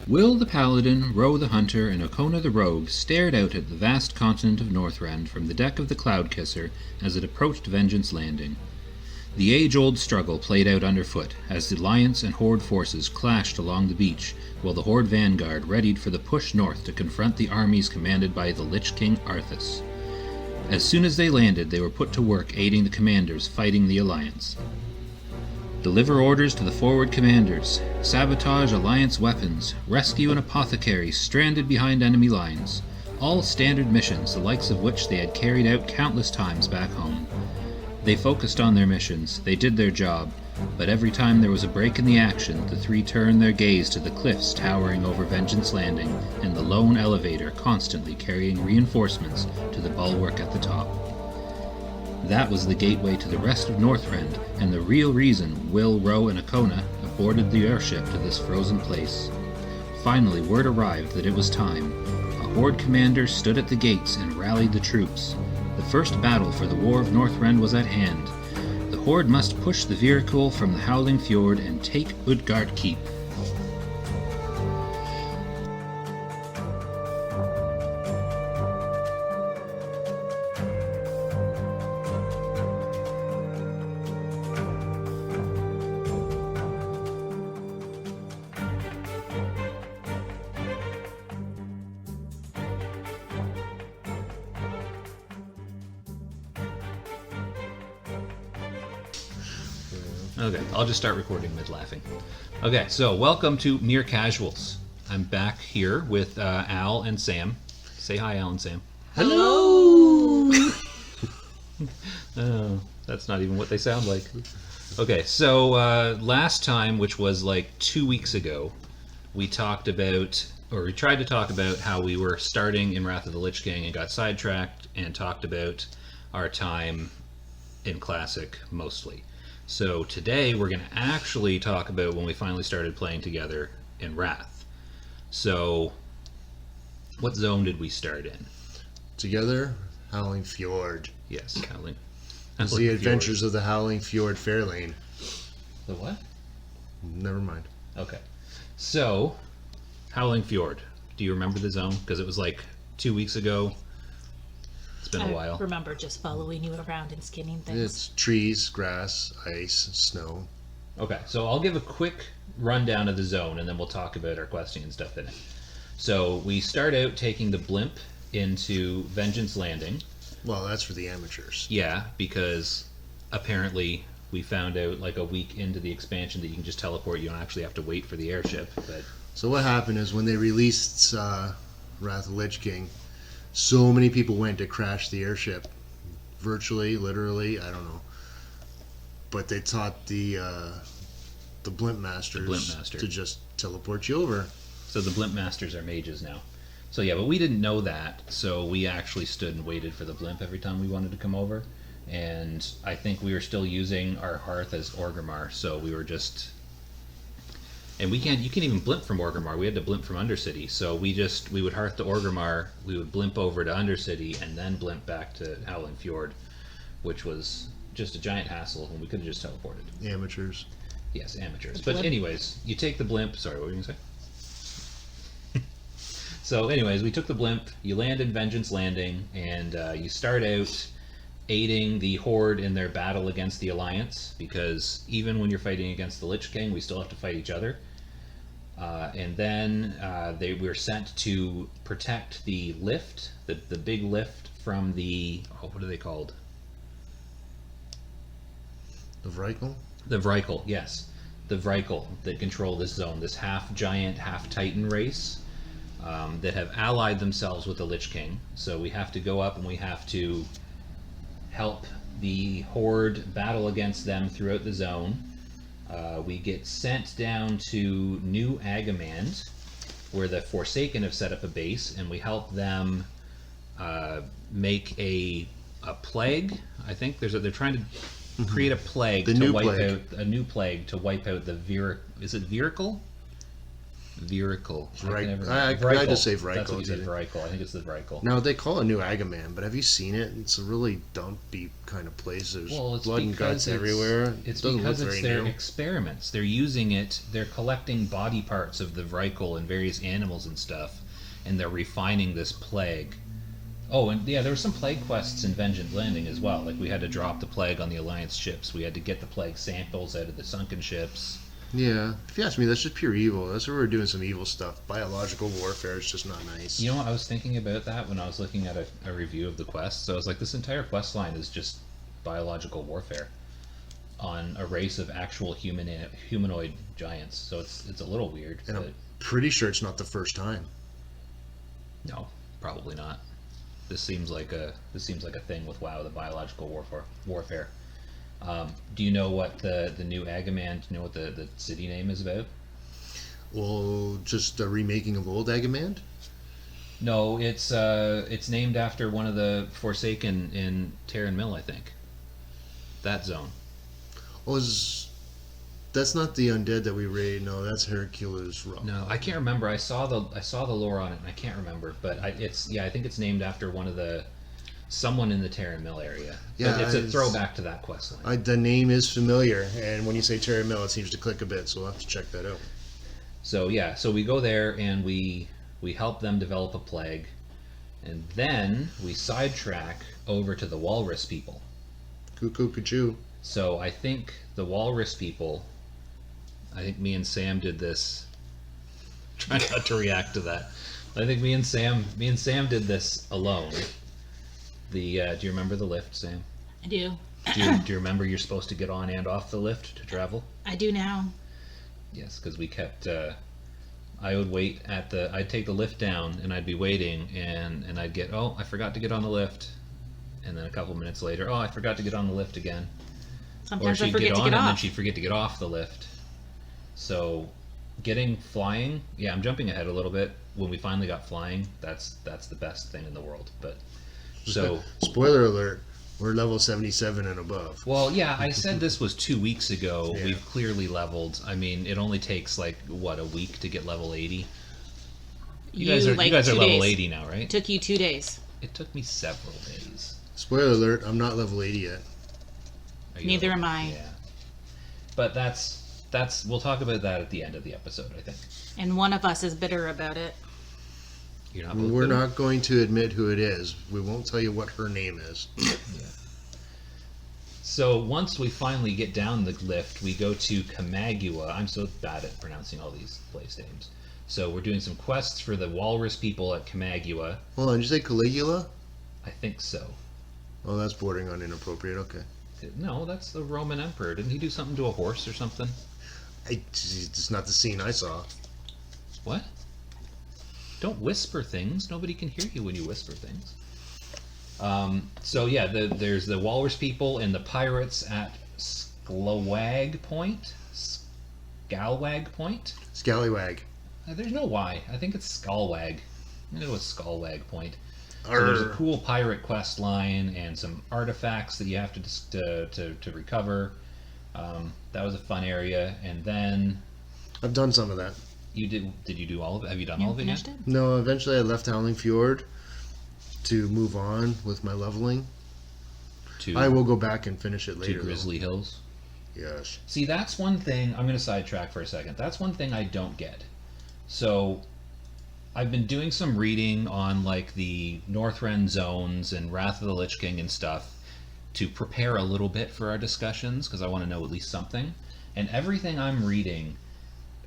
Will the Paladin, Ro the Hunter, and Okona the Rogue stared out at the vast continent of Northrend from the deck of the Cloudkisser as it approached Vengeance Landing. The age-old struggle played out underfoot as the Alliance and Horde forces clashed along the beach, while the Horde vanguard readied for the push north to confront the armies commanded by the Lich King Arthas. As soon as they landed, they were put to work aiding the commanders fighting the Alliance. Deliver orders to the forward commanders, sabotage Alliance weapons, rescue an apothecary stranded behind enemy lines, all standard missions the likes of which they had carried out countless times back home. They focused on their missions, they did their job, but every time there was a break in the action, the three turned their gaze to the cliffs towering over Vengeance Landing and the lone elevator constantly carrying reinforcements to the bulwark at the top. That was the gateway to the rest of Northrend, and the real reason Will, Ro, and Okona boarded the airship to this frozen place. Finally, word arrived that it was time. A Horde commander stood at the gates and rallied the troops. The first battle for the War of Northrend was at hand. The Horde must push the vehicle from the Howling Fjord and take Utgarde Keep. Okay, I'll just start recording mid-laughing. Okay, so welcome to Mere Casuals. I'm back here with Al and Sam. Say hi, Al and Sam. Hello! Oh, that's not even what they sound like. Okay, so last time, which was like 2 weeks ago, we talked about, or we tried to talk about how we were starting in Wrath of the Lich King and got sidetracked and talked about our time in Classic mostly. So today we're going to actually talk about when we finally started playing together in Wrath. So, what zone did we start in? Together, Howling Fjord. Yes, Howling. It's the Adventures of the Howling Fjord Fairlane. The what? Never mind. Okay. So, Howling Fjord. Do you remember the zone? Because it was like 2 weeks ago. It's been a while. I remember just following you around and skinning things. It's trees, grass, ice, snow. Okay, so I'll give a quick rundown of the zone and then we'll talk about our questing and stuff in it. So we start out taking the blimp into Vengeance Landing. Well, that's for the amateurs. Yeah, because apparently we found out like a week into the expansion that you can just teleport. You don't actually have to wait for the airship. But So what happened is when they released Wrath of the Lich King, so many people went to crash the airship. Virtually, literally, I don't know. But they taught the blimp masters to just teleport you over. So the blimp masters are mages now. So yeah, but we didn't know that, so we actually stood and waited for the blimp every time we wanted to come over. And I think we were still using our hearth as Orgrimmar, so we were just... And you can't even blimp from Orgrimmar, we had to blimp from Undercity, so we would hearth to Orgrimmar, we would blimp over to Undercity, and then blimp back to Howling Fjord, which was just a giant hassle, and we could have just teleported. Amateurs. Yes, amateurs. But anyways, you take the blimp, sorry, what were you going to say? So anyways, we took the blimp, you land in Vengeance Landing, and you start out aiding the Horde in their battle against the Alliance, because even when you're fighting against the Lich King, we still have to fight each other. And then we were sent to protect the lift, the big lift from the, what are they called? The Vrykul? The Vrykul, yes. The Vrykul that control this zone, this half-giant, half-titan race that have allied themselves with the Lich King. So we have to go up and we have to help the Horde battle against them throughout the zone. We get sent down to New Agamand, where the Forsaken have set up a base, and we help them make a plague. I think they're trying to create a plague The to new wipe plague. out a new plague to wipe out the is it Virical? Viricle. I just say Vrykle. That's what you said, dude. Vrykle. I think it's the Vrykle. Now they call it New Agamand, but have you seen it? It's a really dumpy kind of place. There's blood and guts everywhere. It's Doesn't because look it's very their new. experiments. They're using it. They're collecting body parts of the Vrykle and various animals and stuff, and they're refining this plague. Oh, and yeah, there were some plague quests in Vengeance Landing as well. Like we had to drop the plague on the Alliance ships. We had to get the plague samples out of the sunken ships. Yeah, if you ask me, that's just pure evil. That's where we're doing some evil stuff. Biological warfare is just not nice. You know what? I was thinking about that when I was looking at a review of the quest. So I was like, this entire quest line is just biological warfare on a race of actual humanoid giants. So it's a little weird. And But I'm pretty sure it's not the first time. no, probably not. This seems like a thing with WoW, the biological warfare. Do you know what the new Agamand? Do you know what the city name is about? Well, just a remaking of old Agamand? No, it's named after one of the Forsaken in Terran Mill, I think. That zone. Oh, that's not the undead that we raid. No, that's Hercules Rock. No, I can't remember. I saw the lore on it, and I can't remember. But I think it's named after someone in the Terran Mill area. Yeah, But it's a throwback to that quest line. The name is familiar, and when you say Terra Mill, it seems to click a bit. So we'll have to check that out. So yeah, so we go there and we help them develop a plague, and then we sidetrack over to the Walrus people. Cuckoo, cuckoo. So I think the Walrus people. I think me and Sam did this. Try not to react to that. I think me and Sam did this alone. Do you remember the lift, Sam? I do. Do you remember you're supposed to get on and off the lift to travel? I do now. Yes, because we kept. I would wait I'd take the lift down, and I'd be waiting, and I'd get. Oh, I forgot to get on the lift, and then a couple minutes later, oh, I forgot to get on the lift again. Sometimes Or I she'd forget get to on, get and then off. she'd forget to get off the lift. So, flying. Yeah, I'm jumping ahead a little bit. When we finally got flying, that's the best thing in the world. But so. Spoiler alert, we're level 77 and above. Well, yeah, I said this was 2 weeks ago. Yeah. We've clearly leveled. I mean, it only takes a week to get level 80. You guys are 2 level days. 80 now, right? Took you 2 days. It took me several days. Spoiler alert, I'm not level 80 yet. Are you Neither level- am I. Yeah, but that's we'll talk about that at the end of the episode, I think. And one of us is bitter about it. You're not. Both We're bitter? not going to admit who it is. We won't tell you what her name is. Yeah. So once we finally get down the lift, we go to Camagua. I'm so bad at pronouncing all these place names. So we're doing some quests for the Walrus people at Camagua. Hold on, did you say Caligula? I think so. Oh, that's bordering on inappropriate. Okay. No, that's the Roman emperor. Didn't he do something to a horse or something? It's not the scene I saw. What? Don't whisper things. Nobody can hear you when you whisper things. So yeah, there's the Walrus people and the pirates at Scalwag Point. Scalwag Point? Scallywag. There's no Y. I think it's Scalwag. I'm gonna go with Scalwag Point. So there's a cool pirate quest line and some artifacts that you have to recover. That was a fun area. And then I've done some of that. you did you do all of it? Have you done You all of it yet? finished it? No, eventually I left Howling Fjord to move on with my leveling. I will go back and finish it later. To Grizzly Hills. Yes. See, that's one thing. I'm going to sidetrack for a second. That's one thing I don't get. So, I've been doing some reading on the Northrend zones and Wrath of the Lich King and stuff to prepare a little bit for our discussions because I want to know at least something. And everything I'm reading,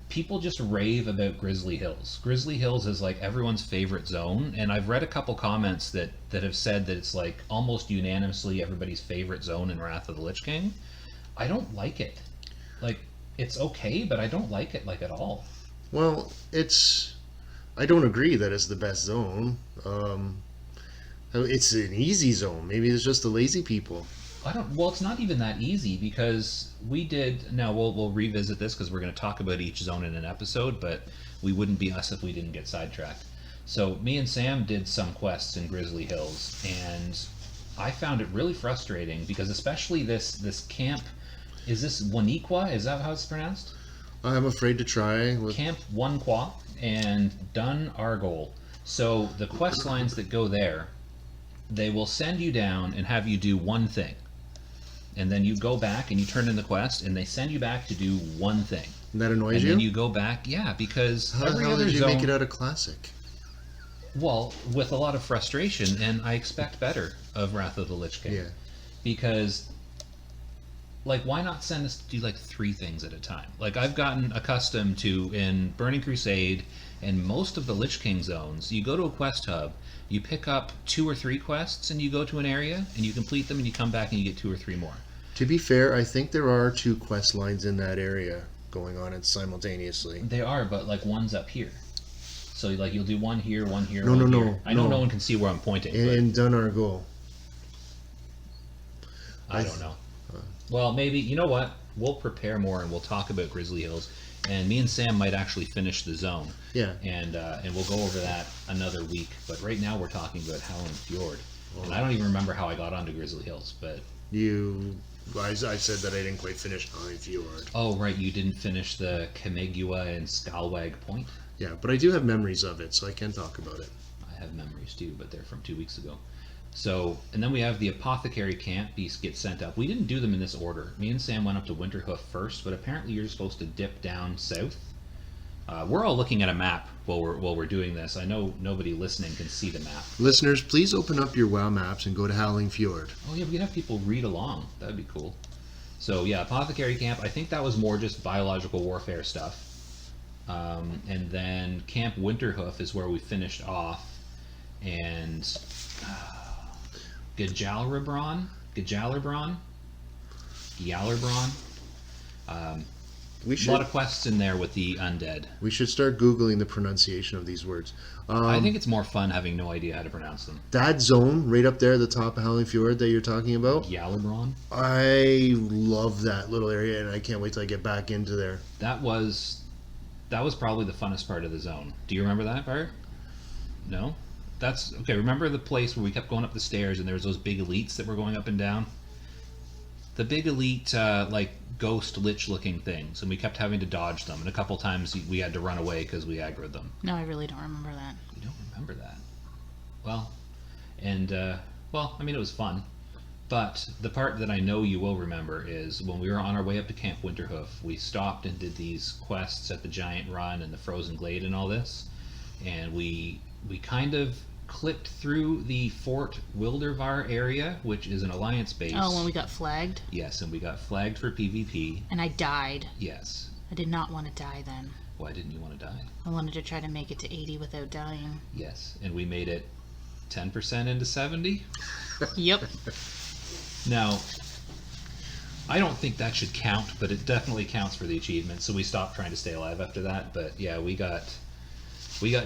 people just rave about Grizzly Hills. Grizzly Hills is everyone's favorite zone, and I've read a couple comments that have said that it's almost unanimously everybody's favorite zone in Wrath of the Lich King. I don't like it. It's okay, but I don't like it at all. Well, I don't agree that it's the best zone. It's an easy zone. Maybe it's just the lazy people. Well, it's not even that easy because we'll revisit this because we're going to talk about each zone in an episode, but we wouldn't be us if we didn't get sidetracked. So me and Sam did some quests in Grizzly Hills, and I found it really frustrating because especially this camp, is this Waniqua? Is that how it's pronounced? I'm afraid to try. Camp Waniqua. and done our goal. So the quest lines that go there, they will send you down and have you do one thing. And then you go back and you turn in the quest, and they send you back to do one thing. And that annoys And you? then you go back, yeah, because How the every hell other did you zone, make it out of Classic? well, with a lot of frustration, and I expect better of Wrath of the Lich King. Yeah. Because, like, why not send us to do, like, 3 things at a time? Like, I've gotten accustomed to, in Burning Crusade and most of the Lich King zones, you go to a quest hub, you pick up 2 or 3 quests, and you go to an area, and you complete them, and you come back and you get 2 or 3 more. To be fair, I think there are 2 quest lines in that area going on simultaneously. They are, but, like, one's up here. So, like, you'll do one here, one here, No, one no, here. no, I know no. no one can see where I'm pointing, but In Dunargol. I don't know. Well, maybe, you know what? We'll prepare more, and we'll talk about Grizzly Hills. And me and Sam might actually finish the zone. Yeah. And we'll go over that another week. But right now we're talking about Howling Fjord. And I don't even remember how I got onto Grizzly Hills, but... I said that I didn't quite finish Howling Fjord. Oh, right, you didn't finish the Camegua and Scalwag Point? Yeah, but I do have memories of it, so I can talk about it. I have memories too, but they're from 2 weeks ago. So, and then we have the Apothecary Camp get sent up. We didn't do them in this order. Me and Sam went up to Winterhoof first, but apparently you're supposed to dip down south. We're all looking at a map while we're doing this. I know nobody listening can see the map. Listeners, please open up your WoW maps and go to Howling Fjord. Oh yeah, we could have people read along. That'd be cool. So yeah, Apothecary Camp. I think that was more just biological warfare stuff. And then Camp Winterhoof is where we finished off, and Gajalarbron. We A should lot of quests in there with the undead. we should start Googling the pronunciation of these words. I think it's more fun having no idea how to pronounce them. That zone right up there at the top of Howling Fjord that you're talking about, Galabron. I love that little area, and I can't wait till I get back into there. That was probably the funnest part of the zone. Do you remember that part? No? That's okay. Remember the place where we kept going up the stairs and there was those big elites that were going up and down? The big elite, like ghost lich looking things, and we kept having to dodge them, and a couple times we had to run away because we aggroed them. No, I really don't remember that. You don't remember that? Well, and, well, I mean, it was fun. But the part that I know you will remember is when we were on our way up to Camp Winterhoof, we stopped and did these quests at the Giant Run and the Frozen Glade and all this, and we kind of clipped through the Fort Wildervar area, which is an Alliance base. Oh, when we got flagged? Yes, and we got flagged for PvP. And I died. Yes. I did not want to die then. Why didn't you want to die? I wanted to try to make it to 80 without dying. Yes, and we made it 10% into 70. Yep. Now, I don't think that should count, but it definitely counts for the achievement, so we stopped trying to stay alive after that. But yeah, we got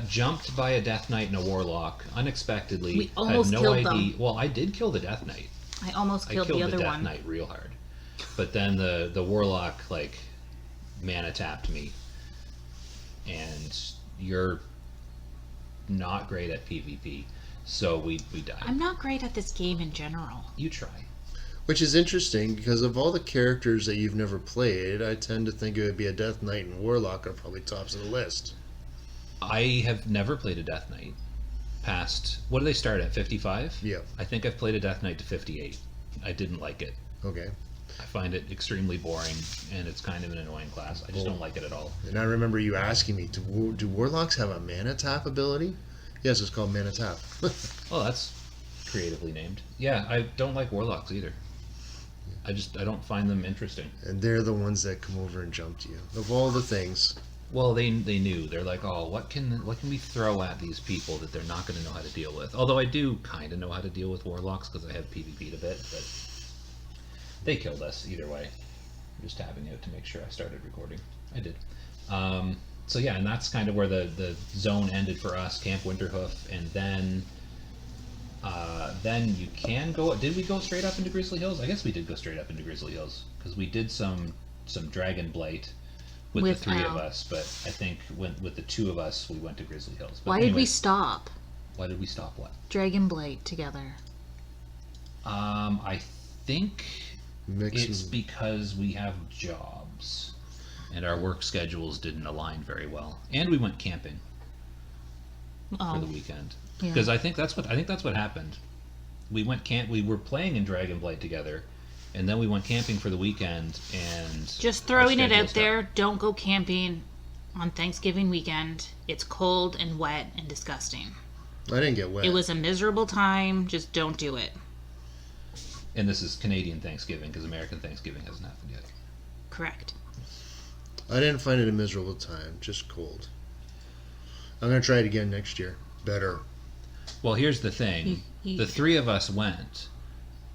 jumped by a Death Knight and a Warlock unexpectedly. We almost had no killed idea. them. Well, I did kill the Death Knight. I almost I killed killed the other Death one. Knight real hard. But then the Warlock, like, mana tapped me. And you're not great at PvP, so we died. I'm not great at this game in general. You try. Which is interesting, because of all the characters that you've never played, I tend to think it would be a Death Knight and Warlock are probably tops of the list. I have never played a Death Knight past, what do they start at, 55? Yeah. I think I've played a Death Knight to 58. I didn't like it. Okay. I find it extremely boring, and it's kind of an annoying class. I just don't like it at all. And I remember you asking me, do Warlocks have a mana tap ability? Yes, it's called mana tap. Well, that's creatively named. Yeah, I don't like Warlocks either. I don't find them interesting. And they're the ones that come over and jump to you. Of all the things. Well, they knew. They're like, oh, what can we throw at these people that they're not going to know how to deal with? Although I do kind of know how to deal with Warlocks because I have PvP'd a bit, but they killed us either way. I'm just tabbing out to make sure I started recording. I did. So yeah, and that's kind of where the zone ended for us, Camp Winterhoof, and then you can go. Did we go straight up into Grizzly Hills? I guess we did go straight up into Grizzly Hills because we did some Dragonblight with the 3 of us, but I think with the 2 of us, we went to Grizzly Hills. But Why did we stop? Why did we stop what? Dragonblight together. I think Mix it's because we have jobs. and our work schedules didn't align very well. And we went camping for the weekend yeah. because I think that's what happened. We were playing in Dragonblight together, and then we went camping for the weekend. And Just throwing our it out schedules there, don't go camping on Thanksgiving weekend. It's cold and wet and disgusting. I didn't get wet. It was a miserable time. Just don't do it. And this is Canadian Thanksgiving because American Thanksgiving hasn't happened yet. Correct. I didn't find it a miserable time, just cold. I'm going to try it again next year. Better. Well, here's the thing. The three of us went,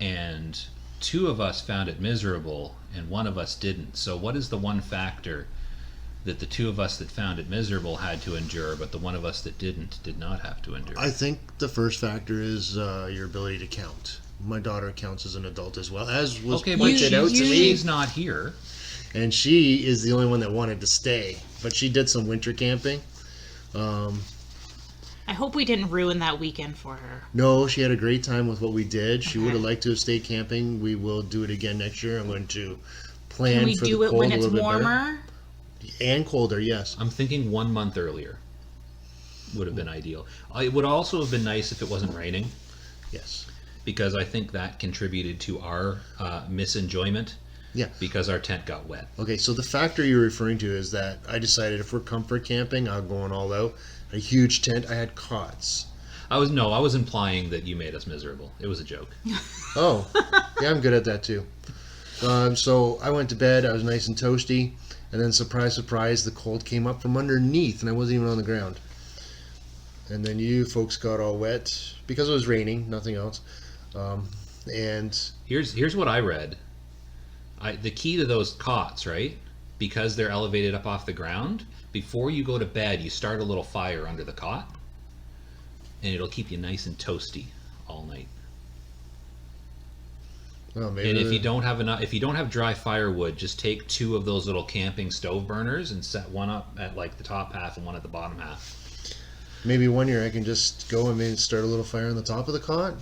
and two of us found it miserable, and one of us didn't. So what is the one factor that the two of us that found it miserable had to endure, but the one of us that didn't did not have to endure? I think the first factor is your ability to count. My daughter counts as an adult as well, as was pointed out to me. She's not here. And she is the only one that wanted to stay. But she did some winter camping. I hope we didn't ruin that weekend for her. No, she had a great time with what we did. She Okay. would have liked to have stayed camping. We will do it again next year. I'm going to plan Can we for do the it cold when a it's little bit better. warmer? And colder, yes. I'm thinking 1 month earlier would have been ideal. It would also have been nice if it wasn't raining, Yes. because I think that contributed to our misenjoyment. Yeah. Because our tent got wet. Okay, so the factor you're referring to is that I decided if we're comfort camping, I'm going all out. A huge tent. I had cots. I was implying that you made us miserable. It was a joke. Oh, yeah, I'm good at that too. So I went to bed. I was nice and toasty. And then, surprise, surprise, the cold came up from underneath, and I wasn't even on the ground. And then you folks got all wet because it was raining, nothing else. And Here's what I read. The key to those cots, right? Because they're elevated up off the ground, before you go to bed, you start a little fire under the cot, and it'll keep you nice and toasty all night. well, maybe And if you don't have dry firewood, just take 2 of those little camping stove burners and set one up at like the top half and one at the bottom half. maybe one year I can just go and maybe start a little fire on the top of the cot.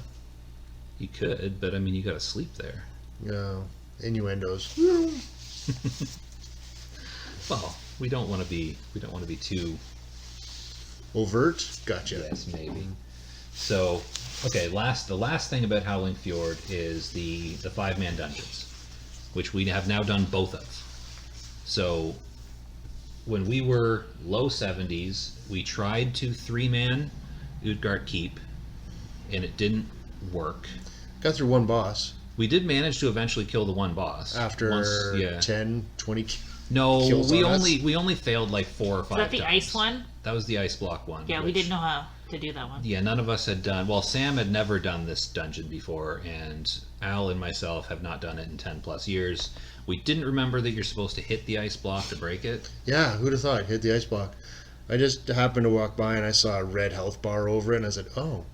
You could, but I mean, you got to sleep there. Innuendos. Well, we don't want to be too. Overt. Gotcha. Yes, maybe. So, okay. The last thing about Howling Fjord is the 5-man dungeons, which we have now done both of. So, when we were low 70s, we tried to 3-man Utgarde Keep, and it didn't work. Got through one boss We did manage to eventually kill the one boss after yeah. 10, 20 No, kills we on us? we only failed like 4 or 5 Is that the times. ice one? That was the ice block one. Yeah, we which- didn't know how to do that one. Yeah, none of us had done. Well, Sam had never done this dungeon before, and Al and myself have not done it in 10 plus years. We didn't remember that you're supposed to hit the ice block to break it. Yeah, who'd have thought? Hit the ice block. I just happened to walk by and I saw a red health bar over it, and I said, oh.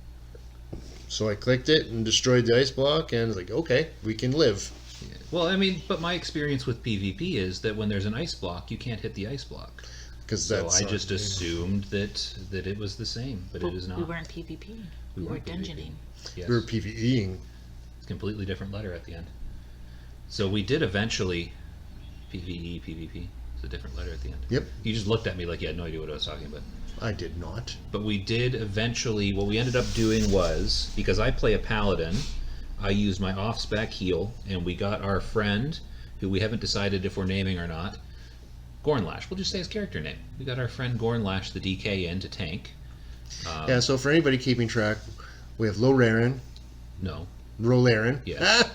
So I clicked it and destroyed the ice block, and I was like, okay, we can live. Yeah. Well, I mean, but my experience with PvP is that when there's an ice block, you can't hit the ice block. Because So that's I just assumed that it was the same, but it is not. We weren't PvP. We were weren't PvP. dungeoning. Yes. we were PvEing. It's a completely different letter at the end. So we did eventually PvE, PvP. It's a different letter at the end. Yep, You just looked at me like you had no idea what I was talking about. I did not. But we did eventually, what we ended up doing was, because I play a paladin, I used my off-spec heal, and we got our friend, who we haven't decided if we're naming or not, Gornlash. We'll just say his character name. We got our friend Gornlash, the DK, in to tank. Yeah, so for anybody keeping track, we have Loraren, No. Rolaren, Yes.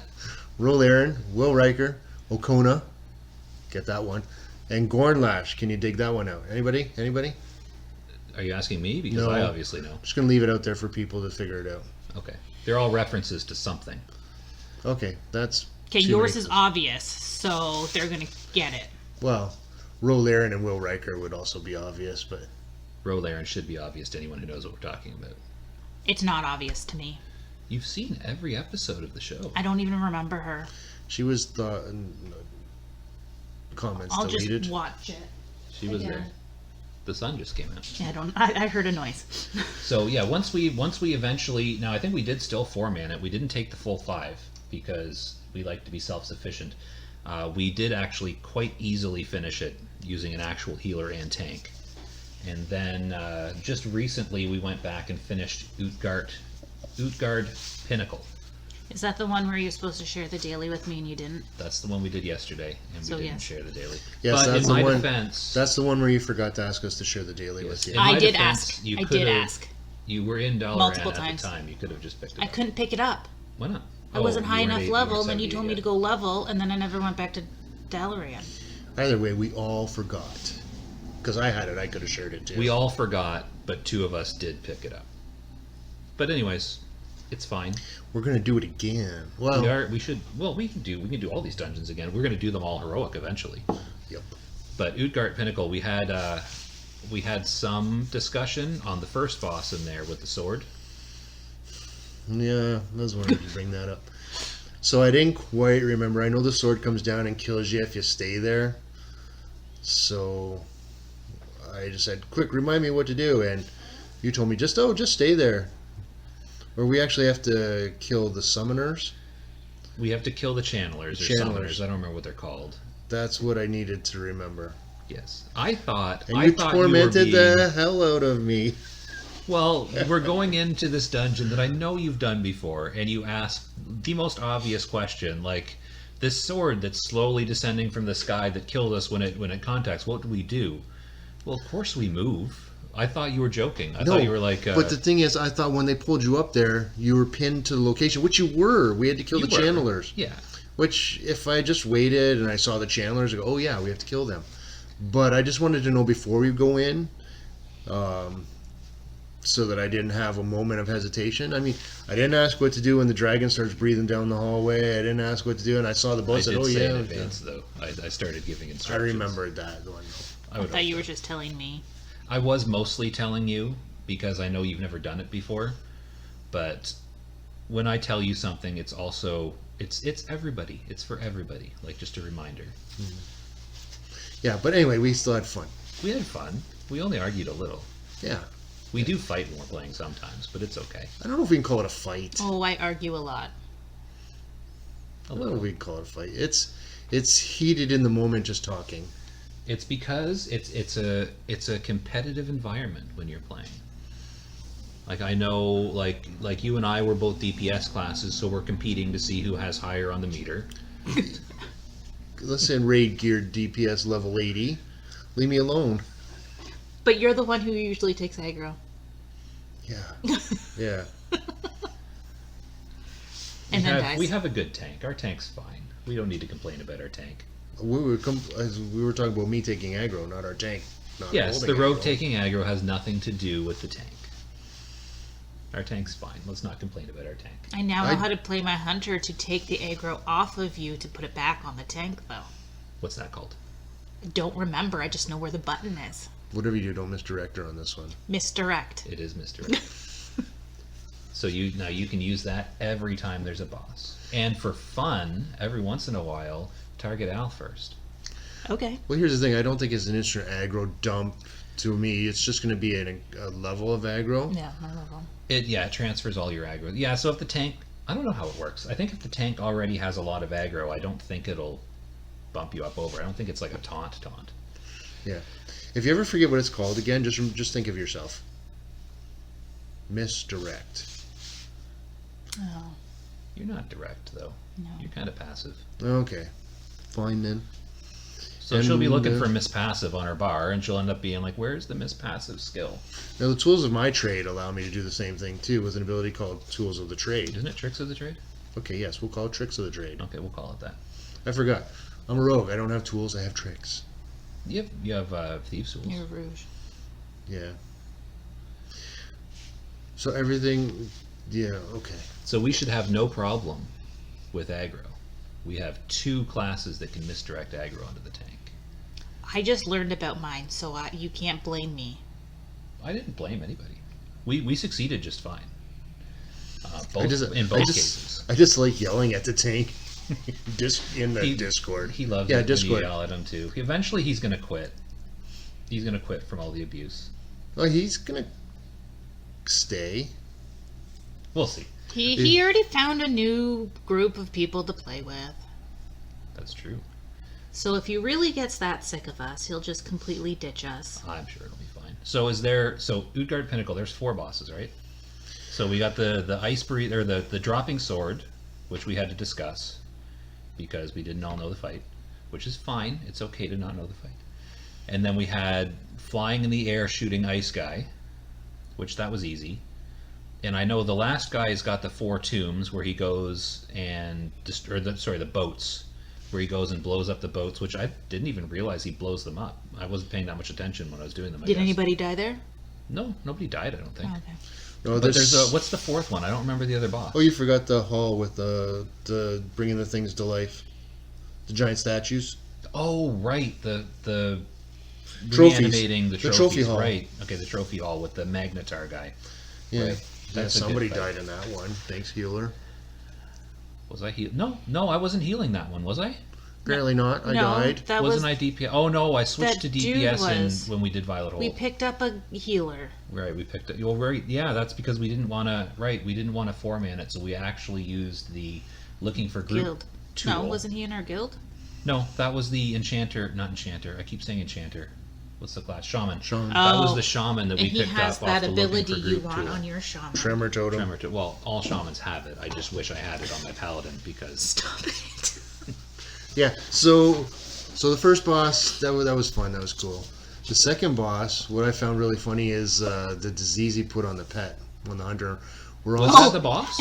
Rolaren, Will Riker, Okona, get that one, and Gornlash. Can you dig that one out? Anybody? Anybody? Are you asking me? Because No. I obviously know. Just gonna leave it out there for people to figure it out. Okay. They're all references to something. Okay, that's Okay, too yours many- is obvious, so they're gonna get it. well, Rolaren and Will Riker would also be obvious, but Rolaren should be obvious to anyone who knows what we're talking about. It's not obvious to me. You've seen every episode of the show. I don't even remember her. she was the comments I'll deleted. just watch it. She was Again. there. The sun just came out. Yeah, I heard a noise. So yeah, once we eventually, now I think we did still 4-man it. We didn't take the full 5 because we like to be self-sufficient. We did actually quite easily finish it using an actual healer and tank. And then just recently we went back and finished Utgarde Pinnacle. Is that the one where you're supposed to share the daily with me and you didn't? That's the one we did yesterday, and So, we didn't yes. share the daily. Yes, but that's in the my one. defense, That's the one where you forgot to ask us to share the daily with you. in my I did defense, ask. you I could did have- ask. You were in Dalaran Multiple at times. the time. You could have just picked it I up. couldn't pick it up. Why not? I wasn't high you enough weren't level, you and then you weren't told me to yet. go level, and then I never went back to Dalaran. Either way, we all forgot. Because I had it, I could have shared it too. We all forgot, but 2 of us did pick it up. But anyways, it's fine. We're gonna do it again. Well, We should. Well, we can do all these dungeons again. We're going to do them all heroic eventually. yep. But Utgarde Pinnacle, we had some discussion on the first boss in there with the sword. Yeah, I was wondering if you bring that up. So I didn't quite remember. I know the sword comes down and kills you if you stay there. So I just said, "Quick, remind me what to do." And you told me just stay there. Or we actually have to kill the summoners. We have to kill the channelers or Channelers. summoners. I don't remember what they're called. That's what I needed to remember. Yes, I thought. And I you thought tormented you were being, the hell out of me. Well, we're going into this dungeon that I know you've done before, and you asked the most obvious question, like this sword that's slowly descending from the sky that killed us when it contacts. What do we do? Well, of course we move. I thought you were joking. I thought you were like. But the thing is, I thought when they pulled you up there, you were pinned to the location, which you were. We had to kill you the were. channelers. Yeah. Which, if I just waited and I saw the channelers, I go, oh yeah, we have to kill them. But I just wanted to know before we go in, so that I didn't have a moment of hesitation. I mean, I didn't ask what to do when the dragon starts breathing down the hallway. I didn't ask what to do, and I saw the I boss. did Oh say yeah, in advance, though. I started giving I instructions. remembered that one. I I would thought you hope were just telling me. I was mostly telling you because I know you've never done it before, but when I tell you something, it's also it's everybody. It's for everybody. Like just a reminder. Yeah, but anyway, we still had fun. We had fun. We only argued a little. Yeah, We do fight when we're playing sometimes, but it's okay. I don't know if we can call it a fight. Oh, I argue a lot. A I don't know little. if we can call it a fight. It's heated in the moment, just talking. It's because it's a competitive environment when you're playing. Like I know, like you and I were both DPS classes, so we're competing to see who has higher on the meter. Let's say raid geared DPS level 80. Leave me alone. But you're the one who usually takes aggro. Yeah, yeah. And then dies. We have a good tank. Our tank's fine. We don't need to complain about our tank. As we were talking about me taking aggro, not our tank. Not Yes, holding the rogue aggro. taking aggro has nothing to do with the tank. Our tank's fine. Let's not complain about our tank. I now know I- how to play my hunter to take the aggro off of you to put it back on the tank, though. What's that called? I don't remember. I just know where the button is. Whatever you do, don't misdirect her on this one. Misdirect. It is misdirect. So you can use that every time there's a boss. And for fun, every once in a while, target Al first. Okay. Well, here's the thing. I don't think it's an instant aggro dump to me. It's just going to be a level of aggro. Yeah, I love them. It transfers all your aggro. Yeah, so if the tank, I don't know how it works. I think if the tank already has a lot of aggro, I don't think it'll bump you up over. I don't think it's like a taunt. Yeah. If you ever forget what it's called again, just think of yourself. Misdirect. Oh, You're not direct though. no. You're kind of passive. Okay. Fine then. So she'll be And, looking for Miss Passive on her bar, and she'll end up being like, "Where's the Miss Passive skill?" Now the tools of my trade allow me to do the same thing too, with an ability called Tools of the Trade. Isn't it Tricks of the Trade? Okay, yes, we'll call it Tricks of the Trade. Okay, we'll call it that. I forgot. I'm a rogue. I don't have tools. I have tricks. You have Thieves' Tools. You're Rouge. Yeah. So everything. Yeah. Okay. So we should have no problem with aggro. We have 2 classes that can misdirect aggro onto the tank. I just learned about mine, so you can't blame me. I didn't blame anybody. We succeeded just fine. I In both just, cases. I just like yelling at the tank. In the Discord. He loves Yeah, it when you Discord. yell at him too. Eventually he's going to quit. He's going to quit from all the abuse. Oh, he's gonna stay. We'll see. He already found a new group of people to play with. That's true. So if he really gets that sick of us, he'll just completely ditch us. I'm sure it'll be fine. So Utgarde Pinnacle, there's 4 bosses, right? So we got the ice breather, or the dropping sword, which we had to discuss because we didn't all know the fight, which is fine. It's okay to not know the fight. And then we had flying in the air shooting ice guy, which that was easy. And I know the last guy has got the 4 tombs where he goes and the boats, where he goes and blows up the boats, which I didn't even realize he blows them up. I wasn't paying that much attention when I was doing them. Did anybody die there? No, nobody died, I don't think. Oh, okay. No, But there's what's the 4th one? I don't remember the other boss. Oh, you forgot the hall with the bringing the things to life, the giant statues. Oh, right, the Trophies. reanimating the The trophies. trophy hall. Right. Okay, the trophy hall with the Magnetar guy. Yeah, Right. That's a good somebody fight. died in that one. Thanks, healer. Was I heal? No, I wasn't healing that one, was I? Apparently not. I No, died. that Wasn't was I DPS? Oh no, I switched to that dude DPS was. when we did Violet Hole. we picked up a healer. Right, we picked it. Well, right, yeah, that's because we didn't want to. Right, we didn't want to 4-man it, so we actually used the looking for group Guild. tool. No, wasn't he in our guild? No, that was the enchanter. Not enchanter. I keep saying enchanter. What's the class? Shaman. Shaman. That was Oh. the shaman that we And he picked has up off that the looking ability for you group want tool. on your shaman. Tremor totem. Tremor to, well, all shamans have it. I just wish I had it on my paladin because Stop it. Yeah. So the first boss that was fun. That was cool. The second boss, what I found really funny is the disease he put on the pet, on the hunter. We're all was that the boss?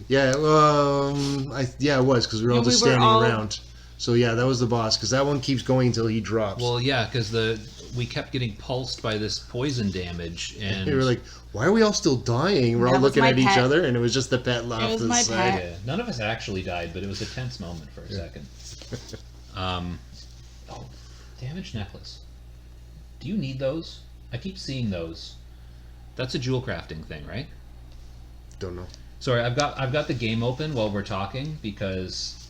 yeah. It was because we were all Yeah, just we were standing all- around. So yeah, that was the boss because that one keeps going until he drops. Well, yeah, because we kept getting pulsed by this poison damage, and we were like, "Why are we all still dying?" We're That all was looking my at each pet. other, and it was just the pet off was to the my side. pet. yeah, none of us actually died, but it was a tense moment for a second. Damaged necklace. Do you need those? I keep seeing those. That's a jewel crafting thing, right? Don't know. Sorry, I've got the game open while we're talking because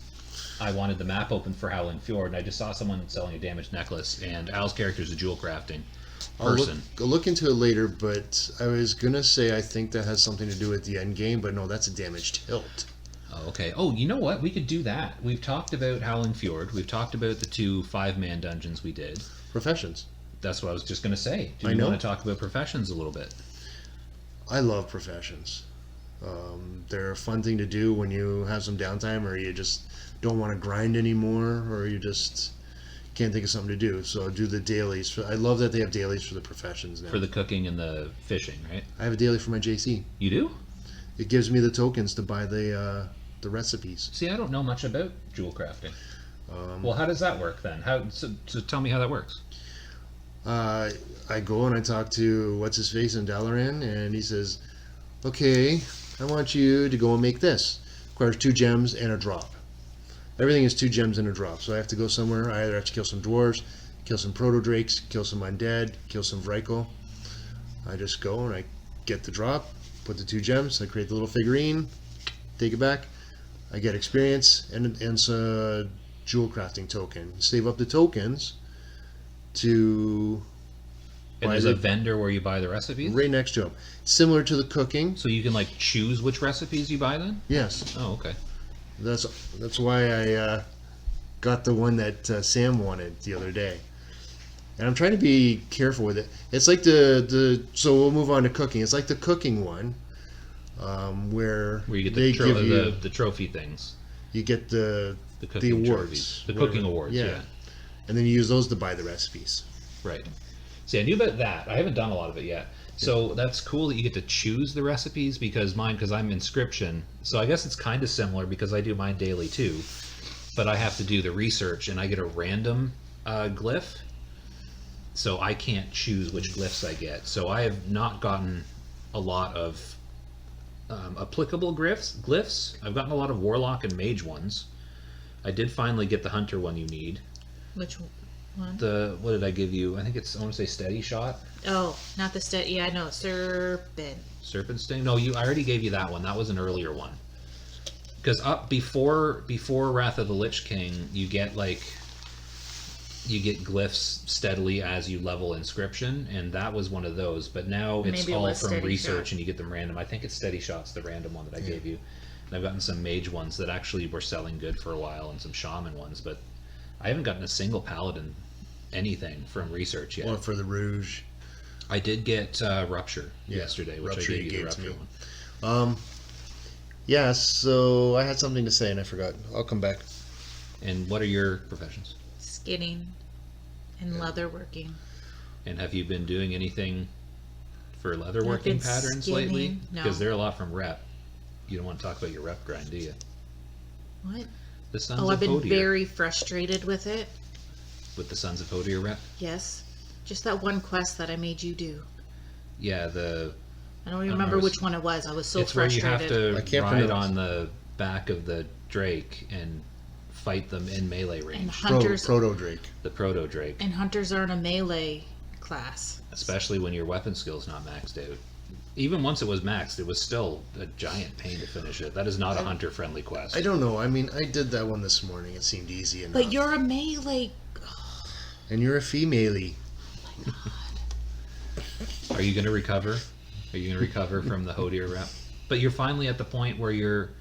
I wanted the map open for Howling Fjord, and I just saw someone selling a damaged necklace, and Al's character is a jewel crafting person. I'll look into it later, but I was gonna say I think that has something to do with the end game, but no, that's a damaged hilt. Oh, okay. Oh, you know what? We could do that. We've talked about Howling Fjord. We've talked about the 2 5-man dungeons we did. Professions. That's what I was just going to say. Do I you know. want to talk about professions a little bit? I love professions. They're a fun thing to do when you have some downtime, or you just don't want to grind anymore, or you just can't think of something to do. So do the dailies. I love that they have dailies for the professions now. For the cooking and the fishing, right? I have a daily for my JC. You do? It gives me the tokens to buy the recipes. See, I don't know much about jewel crafting. Well, how does that work then? So tell me how that works. I go and I talk to what's his face in Dalaran, and he says, "Okay, I want you to go and make this. Requires 2 gems and a drop. Everything is 2 gems and a drop. So I have to go somewhere. I either have to kill some dwarves, kill some proto drakes, kill some undead, kill some Vrykul. I just go and I get the drop, put the 2 gems. I create the little figurine, take it back. I get experience and it's a jewel crafting token. Save up the tokens to And buy there's the- a vendor where you buy the recipes? right next to them. Similar to the cooking. So you can like choose which recipes you buy then? Yes, Oh, okay. that's why I got the one that Sam wanted the other day. And I'm trying to be careful with it. It's like so we'll move on to cooking. It's like the cooking one, where Where you get they give you the trophy things. you get the Cooking awards, trophies. The cooking awards, yeah. and then you use those to buy the recipes. Right. See, I knew about that. I haven't done a lot of it yet. So that's cool that you get to choose the recipes because I'm inscription. So I guess it's kind of similar because I do mine daily too. But I have to do the research and I get a random glyph. So I can't choose which glyphs I get. So I have not gotten a lot of applicable glyphs. I've gotten a lot of warlock and mage ones. I did finally get the hunter one you need. Which one? What did I give you? I think I want to say steady shot. Oh, not the steady. Yeah, no, serpent. Serpent sting? No, I already gave you that one. That was an earlier one. Because up before Wrath of the Lich King, you get glyphs steadily as you level inscription, and that was one of those. But now it's Maybe it all was from steady research, shot. and you get them random. I think it's steady shots, the random one that I gave you. And I've gotten some mage ones that actually were selling good for a while, and some shaman ones. But I haven't gotten a single paladin anything from research yet. Or for the Rouge. I did get Rupture yesterday, which Rupture I you gave you the gave to Rupture me. one. Yeah, so I had something to say and I forgot. I'll come back. And what are your professions? Skinning and leather working. And have you been doing anything for leatherworking been patterns skinning, lately? no. Because they're a lot from rep. You don't want to talk about your rep grind, do you? What? The Sons Oh, of I've been Hodier. very frustrated with it. With the Sons of Hodier rep? Yes. Just that one quest that I made you do. Yeah, I don't even remember which one it was. I was so it's frustrated. where you I have to can't ride pronounce. on the back of the Drake and fight them in melee And range. hunters Proto Drake. The Proto Drake. and hunters aren't a melee class. Especially when your weapon skill's not maxed out. Even once it was maxed, it was still a giant pain to finish it. That is not a hunter-friendly quest. I don't know. I mean, I did that one this morning. It seemed easy enough. But you're a melee. And you're a female. Are you going to recover? Are you going to recover from the Hodier rep? But you're finally at the point where you're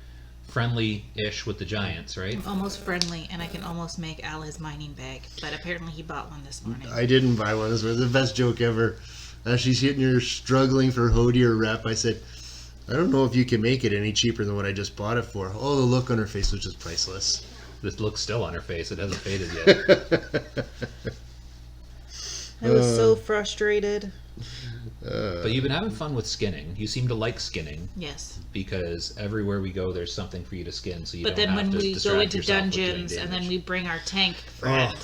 friendly-ish with the giants, right? I'm almost friendly, and I can almost make Al his mining bag. But apparently he bought one this morning. I didn't buy one. This was the best joke ever. As she's hitting her struggling for Hodier rep, I said, I don't know if you can make it any cheaper than what I just bought it for. Oh, the look on her face was just priceless. This look's still on her face. It hasn't faded yet. I was so frustrated. But you've been having fun with skinning. You seem to like skinning Yes. because everywhere we go, there's something for you to skin. So you But don't then have when to we go distract into yourself with doing dungeons and then damage. we bring our tank friend,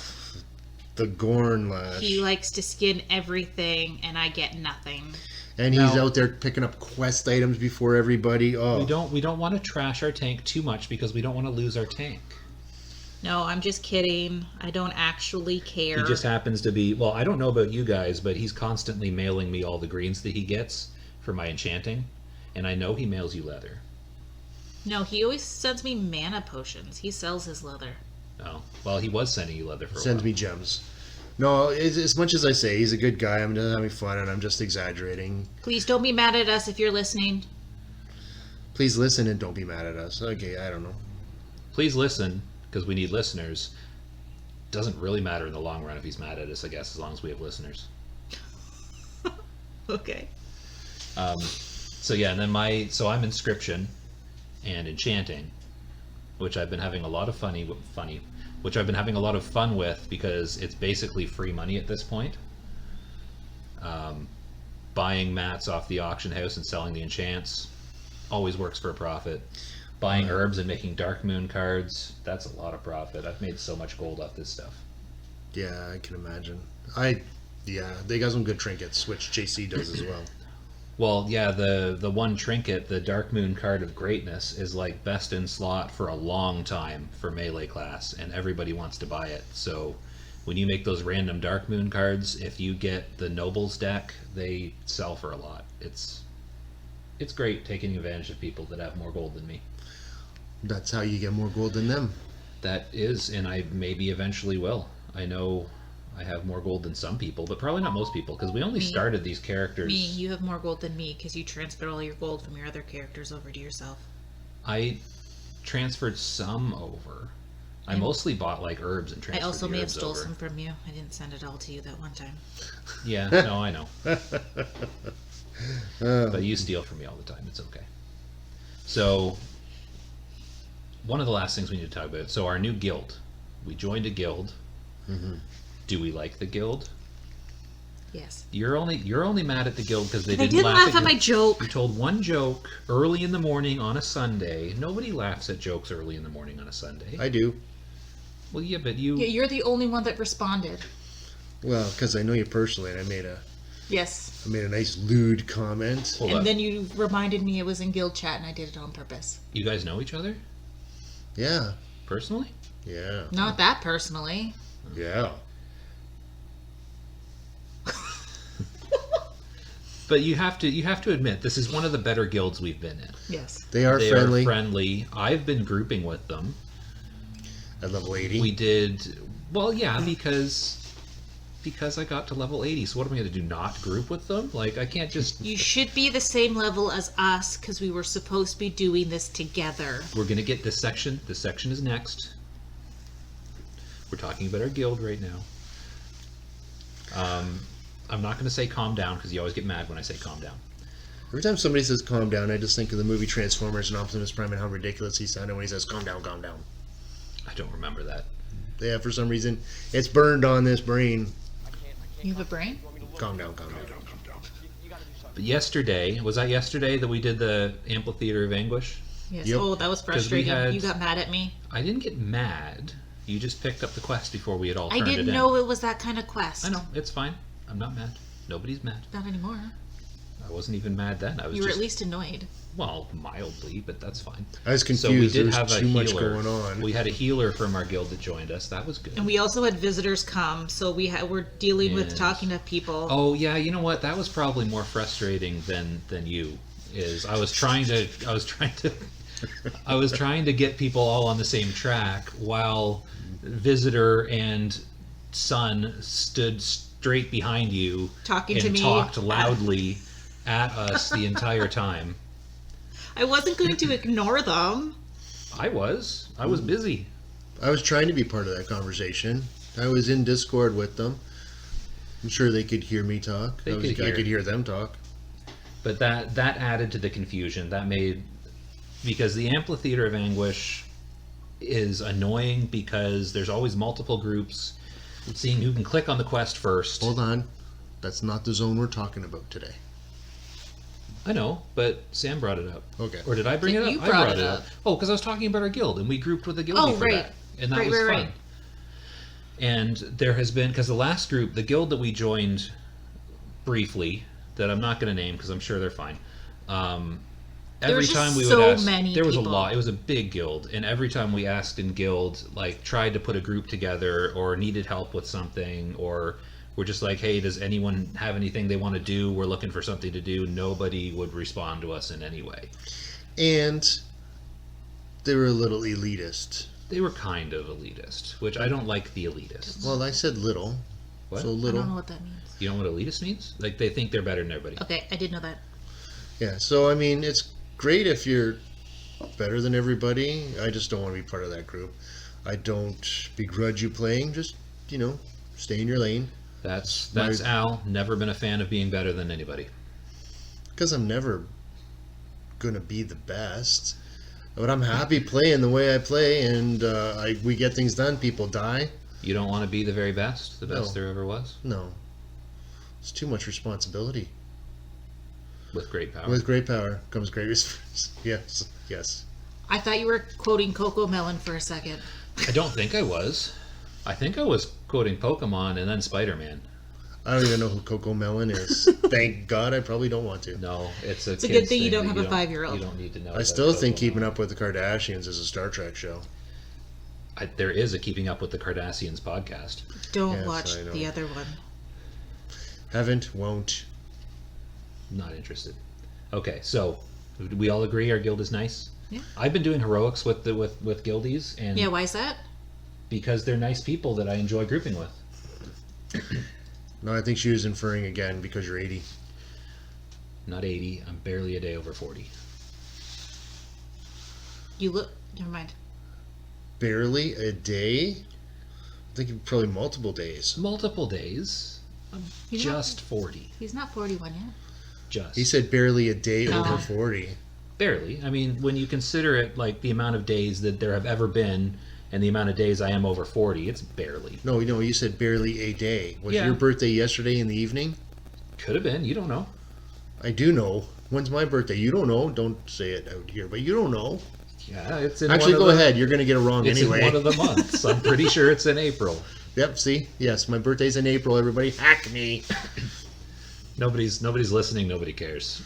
The Gorn Lash. he likes to skin everything, and I get nothing. And he's No. out there picking up quest items before everybody. Oh, We don't want to trash our tank too much because we don't want to lose our tank. No, I'm just kidding. I don't actually care. He just happens to be, well, I don't know about you guys, but he's constantly mailing me all the greens that he gets for my enchanting. And I know he mails you leather. No, he always sends me mana potions. He sells his leather. Oh, well, he was sending you leather for a sends while. me gems. No, as much as I say he's a good guy, I'm just having fun and I'm just exaggerating. Please don't be mad at us if you're listening. Please listen and don't be mad at us. Okay, I don't know. Please listen, because we need listeners. Doesn't really matter in the long run if he's mad at us, I guess, as long as we have listeners. Okay. So yeah, and then so I'm inscription and enchanting, which I've been having a lot of which I've been having a lot of fun with because it's basically free money at this point. Buying mats off the auction house and selling the enchants always works for a profit. Buying herbs and making Dark Moon cards, that's a lot of profit. I've made so much gold off this stuff. Yeah, I can imagine. They got some good trinkets, which JC does as well. Well, yeah, the one trinket, the Dark Moon card of greatness, is like best in slot for a long time for melee class, and everybody wants to buy it. So when you make those random Dark Moon cards, if you get the Nobles deck, they sell for a lot. It's great taking advantage of people that have more gold than me. That's how you get more gold than them. That is, and I maybe eventually will. I know I have more gold than some people, but probably not most people, because we only started these characters. Me, you have more gold than me because you transferred all your gold from your other characters over to yourself. I transferred some over. I mostly bought like herbs and I transferred also the may have herbs stole over. some from you. I didn't send it all to you that one time. Yeah, no, I know. But you steal from me all the time. It's okay. So, one of the last things we need to talk about. So, our new guild. We joined a guild. Mm-hmm. Do we like the guild? Yes. You're only mad at the guild because they They didn't didn't laugh at your- my joke. You told one joke early in the morning on a Sunday. Nobody laughs at jokes early in the morning on a Sunday. I do. Well, yeah, but you... Yeah, you're the only one that responded. Well, because I know you personally, and I made a Yes. nice lewd comment. Hold And up. then you reminded me it was in guild chat and I did it on purpose. You guys know each other? Yeah, Personally? yeah, Not that personally. yeah. But you have to admit, this is one of the better guilds we've been in. Yes. They are friendly. Are friendly. I've been grouping with them. At level 80. We did... Well, yeah, because I got to level 80. So what am I going to do, not group with them? Like, I can't just... You should be the same level as us because we were supposed to be doing this together. We're going to get this section. This section is next. We're talking about our guild right now. I'm not going to say calm down because you always get mad when I say calm down. Every time somebody says calm down, I just think of the movie Transformers and Optimus Prime and how ridiculous he sounded when he says calm down, calm down. I don't remember that. Yeah, for some reason, it's burned on this brain. You have a brain? Calm down, calm down, calm down. But yesterday, was that yesterday that we did the Amphitheater of Anguish? Yes. Yep. Oh, that was frustrating. You got mad at me. I didn't get mad. You just picked up the quest before we had all I turned it in. didn't know it was that kind of quest. I know, it's fine. I'm not mad. Nobody's mad. Not anymore. I wasn't even mad then. I was You were just, at least annoyed. well, mildly, but that's fine. I was confused. So we did there have was a too healer. much going on. We had a healer from our guild that joined us. That was good. And we also had visitors come, so we're dealing with And- talking to people. Oh yeah, you know what? That was probably more frustrating than you. I was trying to get people all on the same track while visitor and son stood straight behind you Talking and to me. talked loudly at us the entire time. I wasn't going to ignore them. I was busy. I was trying to be part of that conversation. I was in Discord with them. I'm sure they could hear me talk. They I could could hear. hear them talk. But that added to the confusion. Because the Amphitheater of Anguish is annoying because there's always multiple groups. Seeing who can click on the quest first. Hold on. That's not the zone we're talking about today. I know, but Sam brought it up. Okay. Or did I bring it up? You I brought brought it it up. Oh, because I was talking about our guild, and we grouped with the guild Oh, for right. that. And that Right, was right, fun. right. And there has been, because the last group, the guild that we joined briefly, that I'm not going to name because I'm sure they're fine. Every was just time we so would ask, many there was people. a lot. It was a big guild, and every time we asked in guild, like tried to put a group together or needed help with something, or we're just like, hey, does anyone have anything they want to do? We're looking for something to do. Nobody would respond to us in any way. And they were a little elitist. They were kind of elitist, which I don't like the elitists. Well, I said little. What? So I little. don't know what that means. You know what elitist means? Like they think they're better than everybody. Okay, I did know that. Yeah, so I mean, it's great if you're better than everybody. I just don't want to be part of that group. I don't begrudge you playing. Just, stay in your lane. That's My- Al. Never been a fan of being better than anybody. Because I'm never going to be the best. But I'm happy playing the way I play, and we get things done. People die. You don't want to be the very best, the best No. there ever was, No. It's too much responsibility. with great power. With great power comes great responsibility. Yes. I thought you were quoting Coco Melon for a second. I don't think I was. I think I was quoting Pokemon and then Spider-Man. I don't even know who Coco Melon is. Thank God I probably don't want to. No, it's a It's a kid's good thing you don't that have a 5-year-old. You don't need to know. I about still think Pokemon. Keeping Up with the Kardashians is a Star Trek show. There is a Keeping Up with the Kardashians podcast. Don't Yes, watch I know. the other one. Haven't, won't. Not interested. Okay, so we all agree our guild is nice. Yeah. I've been doing heroics with guildies, and Yeah, why is that? because they're nice people that I enjoy grouping with. No, I think she was inferring again because you're 80. Not 80. I'm barely a day over 40. You look. Never mind. Barely a day? I think probably multiple days. Multiple days. I'm He's just 40. He's not 41 yet. Just. He said barely a day No. over 40. barely. I mean, when you consider it like the amount of days that there have ever been and the amount of days I am over 40, it's barely. No, you said barely a day. Was Yeah. your birthday yesterday in the evening? Could have been. You don't know. I do know. When's my birthday? You don't know. Don't say it out here, but you don't know. Yeah, it's in Actually, one go of the, ahead. You're going to get it wrong It's anyway. in one of the months. I'm pretty sure it's in April. Yep, see? Yes, my birthday's in April, everybody. Hack me. Nobody's listening. Nobody cares.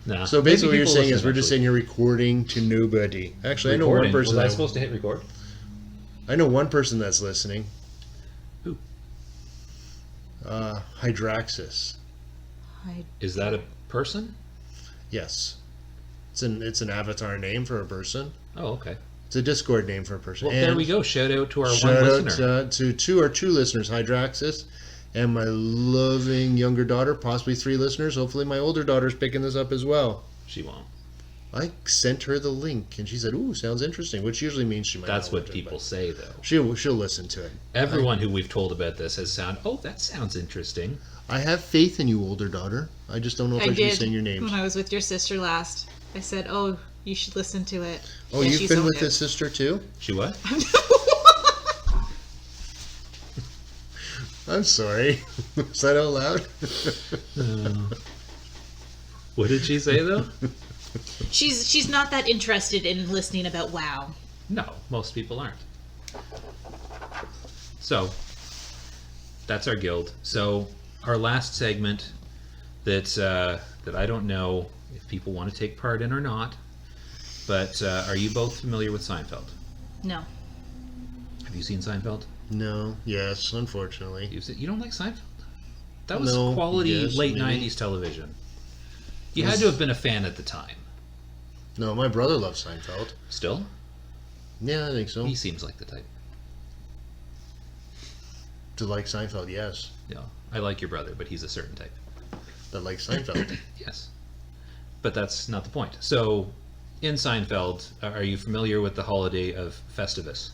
Nah, So maybe basically what you're people saying listen is we're just eventually. saying you're recording to nobody. Actually, I know Recording. one person. Was I supposed to hit record? I know one person that's listening. Who? Hydraxis. Is that a person? Yes. It's an avatar name for a person. Oh, okay. It's a Discord name for a person. Well, there we go. Shout out to our Shout one out listener. to our two listeners, Hydraxis, and my loving younger daughter, possibly 3 listeners. Hopefully my older daughter's picking this up as well. She won't. I sent her the link, and she said, "Ooh, sounds interesting," which usually means she might. That's not what watch it, people but say, though. She'll listen to it. Everyone who we've told about this has sound. Oh, that sounds interesting. I have faith in you, older daughter. I just don't know if I should be saying your names. When I was with your sister last. I said, "Oh, you should listen to it." Oh, Yeah, you've she's been owned with it. this sister too? She what? I'm sorry. Was that out loud? What did she say, though? She's not that interested in listening about WoW. No, most people aren't. So, that's our guild. So, our last segment that I don't know if people want to take part in or not, but are you both familiar with Seinfeld? No. Have you seen Seinfeld? No. Yes, unfortunately. You don't like Seinfeld? That was No, quality yes, late maybe. 90s television. You had to have been a fan at the time. No, my brother loves Seinfeld. Still? Yeah, I think so. He seems like the type. To like Seinfeld, yes. Yeah, I like your brother, but he's a certain type. That likes Seinfeld. Yes. But that's not the point. So, in Seinfeld, are you familiar with the holiday of Festivus?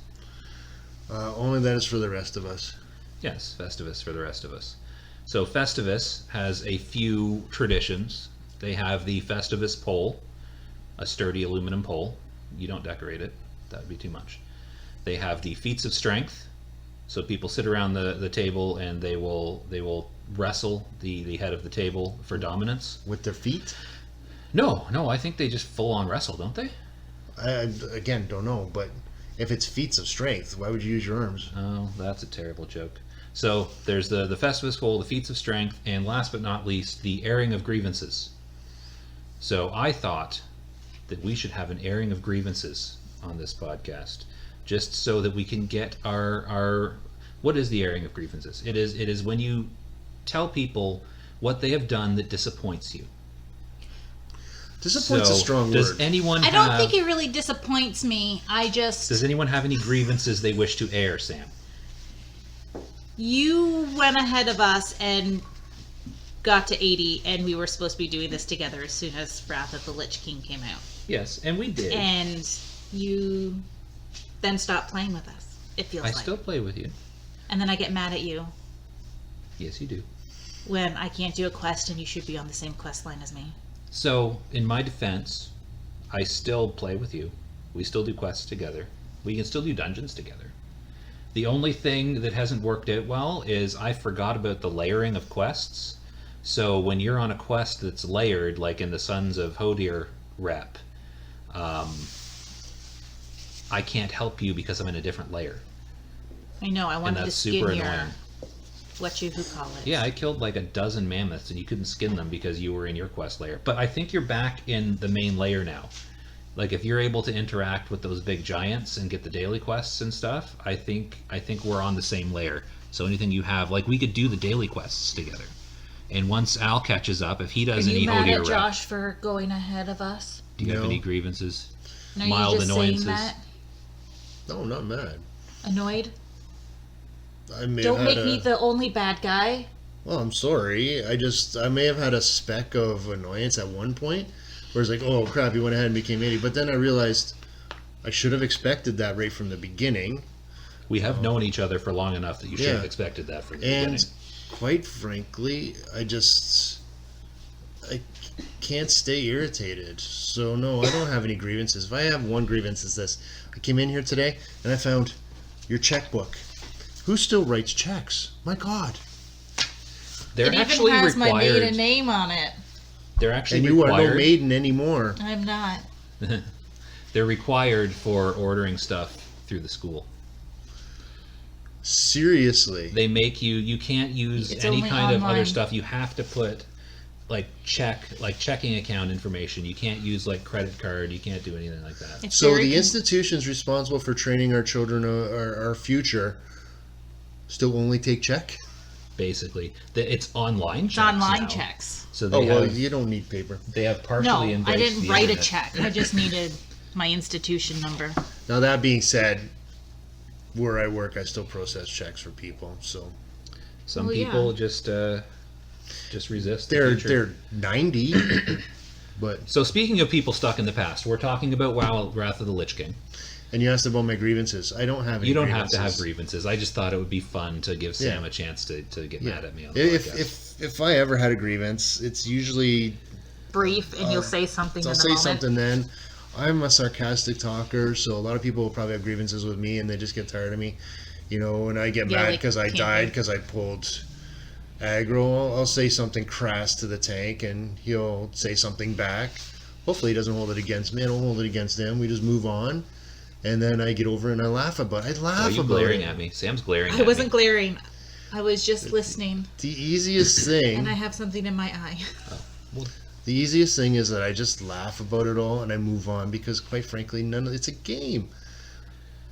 Only that is for the rest of us. Yes, Festivus for the rest of us. So Festivus has a few traditions. They have the Festivus pole, a sturdy aluminum pole. You don't decorate it. That would be too much. They have the feats of strength. So people sit around the table and they will wrestle the head of the table for dominance. With their feet? No, I think they just full on wrestle, don't they? I again, don't know, but if it's feats of strength, why would you use your arms? Oh, that's a terrible joke. So there's the Festivus pole, the feats of strength, and last but not least, the airing of grievances. So I thought that we should have an airing of grievances on this podcast, just so that we can get our what is the airing of grievances? It is when you tell people what they have done that disappoints you. Disappoint's a strong does word. anyone I don't have, think it really disappoints me. Does anyone have any grievances they wish to air, Sam? You went ahead of us and got to 80, and we were supposed to be doing this together as soon as Wrath of the Lich King came out. Yes, and we did. And you then stopped playing with us, it feels I like. still play with you. And then I get mad at you Yes, you do. when I can't do a quest and you should be on the same quest line as me. So, in my defense, I still play with you. We still do quests together. We can still do dungeons together. The only thing that hasn't worked out well is I forgot about the layering of quests. So when you're on a quest that's layered, like in the Sons of Hodir rep, I can't help you because I'm in a different layer. I know, I And wanted to that's skin super your annoying. what-you-who-call-it. Yeah, I killed like a dozen mammoths and you couldn't skin them because you were in your quest layer. But I think you're back in the main layer now. Like if you're able to interact with those big giants and get the daily quests and stuff, I think we're on the same layer. So anything you have, like we could do the daily quests together. And once Al catches up, if he does Are any you mad Hodir at rep, Josh for going ahead of us? do you have No. any grievances? No, Mild you just annoyances? saying that? No, not mad. Annoyed? I may Don't have make had me the only bad guy. Well, I'm sorry. I may have had a speck of annoyance at one point, where it's like, oh crap, he went ahead and became 80. But then I realized I should have expected that right from the beginning. We have known each other for long enough that you should Yeah. have expected that from the And beginning. quite frankly, I can't stay irritated. So no, I don't have any grievances. If I have one grievance, it's this: I came in here today and I found your checkbook. Who still writes checks? My God! They're It actually even has my required. maiden name on it. They're actually And you are required. no maiden anymore. I'm not. They're required for ordering stuff through the school. Seriously. They make you can't use It's any only kind of other online. stuff. You have to put checking account information. You can't use like credit card. You can't do anything like that. It's So very the institutions responsible for training our children, our future, still only take check? Basically, it's online. It's Checks online now. checks. So Oh they well, have you don't need paper. they have No, partially I embraced didn't the write a internet. check. I just needed my institution number. Now that being said, where I work, I still process checks for people. So Some Well, yeah. people just resist. the they're future. 90. But So speaking of people stuck in the past, we're talking about WoW Wrath of the Lich King. and you asked about my grievances. I don't have any. You don't grievances. have to have grievances. I just thought it would be fun to give Sam Yeah. a chance to get Yeah. mad at me on the podcast. If I ever had a grievance, it's usually Brief, and you'll say something I'll in the say moment. something then. I'm a sarcastic talker, so a lot of people will probably have grievances with me, and they just get tired of me. You know, and I get Yeah, mad like because I camping. died because I pulled aggro. I'll say something crass to the tank, and he'll say something back. Hopefully, he doesn't hold it against me. I don't hold it against him. We just move on, and then I get over it and I laugh about it. I laugh Why are you about glaring it. at me? Sam's glaring at I me. wasn't glaring. I was just listening, The easiest thing. and I have something in my eye. The easiest thing is that I just laugh about it all and I move on because, quite frankly, it's a game.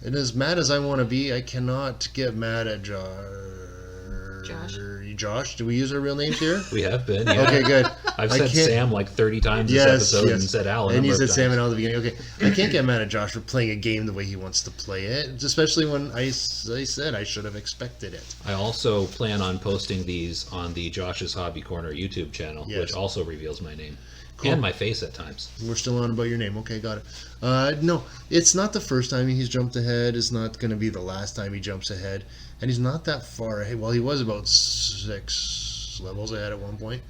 And as mad as I want to be, I cannot get mad at Josh? Josh, do we use our real names here? We have been. Yeah. Okay, good. I've I said can't- Sam like 30 times this Yes, episode yes. and said Al. And you said Sam and and Al at the beginning. Okay, I can't get mad at Josh for playing a game the way he wants to play it, especially when I said I should have expected it. I also plan on posting these on the Josh's Hobby Corner YouTube channel, Yes. which also reveals my name Cool. and my face at times. We're still on about your name. Okay, got it. No, it's not the first time he's jumped ahead. It's not going to be the last time he jumps ahead. And he's not that far ahead. Well, he was about 6 levels ahead at one point.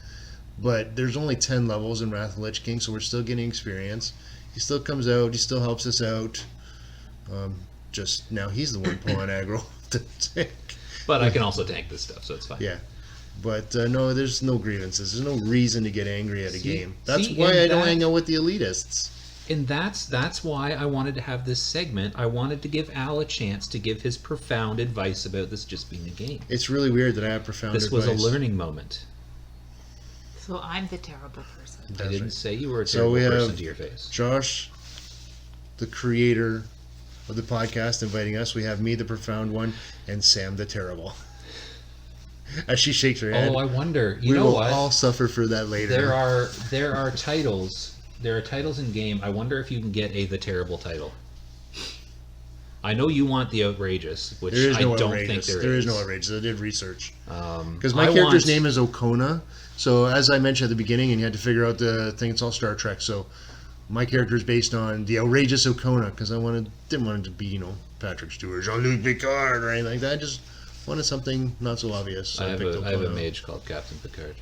But there's only 10 levels in Wrath of the Lich King, so we're still getting experience. He still comes out. He still helps us out. Just now he's the one pulling aggro. But I can also tank this stuff, so it's fine. Yeah. But no, there's no grievances. There's no reason to get angry at a See- game. That's see, why and I don't that- hang out with the elitists. And that's why I wanted to have this segment. I wanted to give Al a chance to give his profound advice about this just being a game. It's really weird that I have profound This advice. was a learning moment. So I'm the terrible person. I That's didn't right. say you were a So terrible we person have to your face. Josh, the creator of the podcast, inviting us. We have me, the profound one, and Sam, the terrible. As she shakes her head, Oh, I wonder. You we know will what? all suffer for that later. There are titles. There are titles in game. I wonder if you can get the terrible title. I know you want the outrageous, which There is no I don't outrageous. think There is no outrageous. I did research. Because my I character's want- name is Okona. So as I mentioned at the beginning, and you had to figure out the thing, it's all Star Trek. So my character is based on the outrageous Okona because I didn't want it to be, Patrick Stewart, Jean-Luc Picard, or anything like that. I just wanted something not so obvious. So I have picked a Okona. mage called Captain Picard.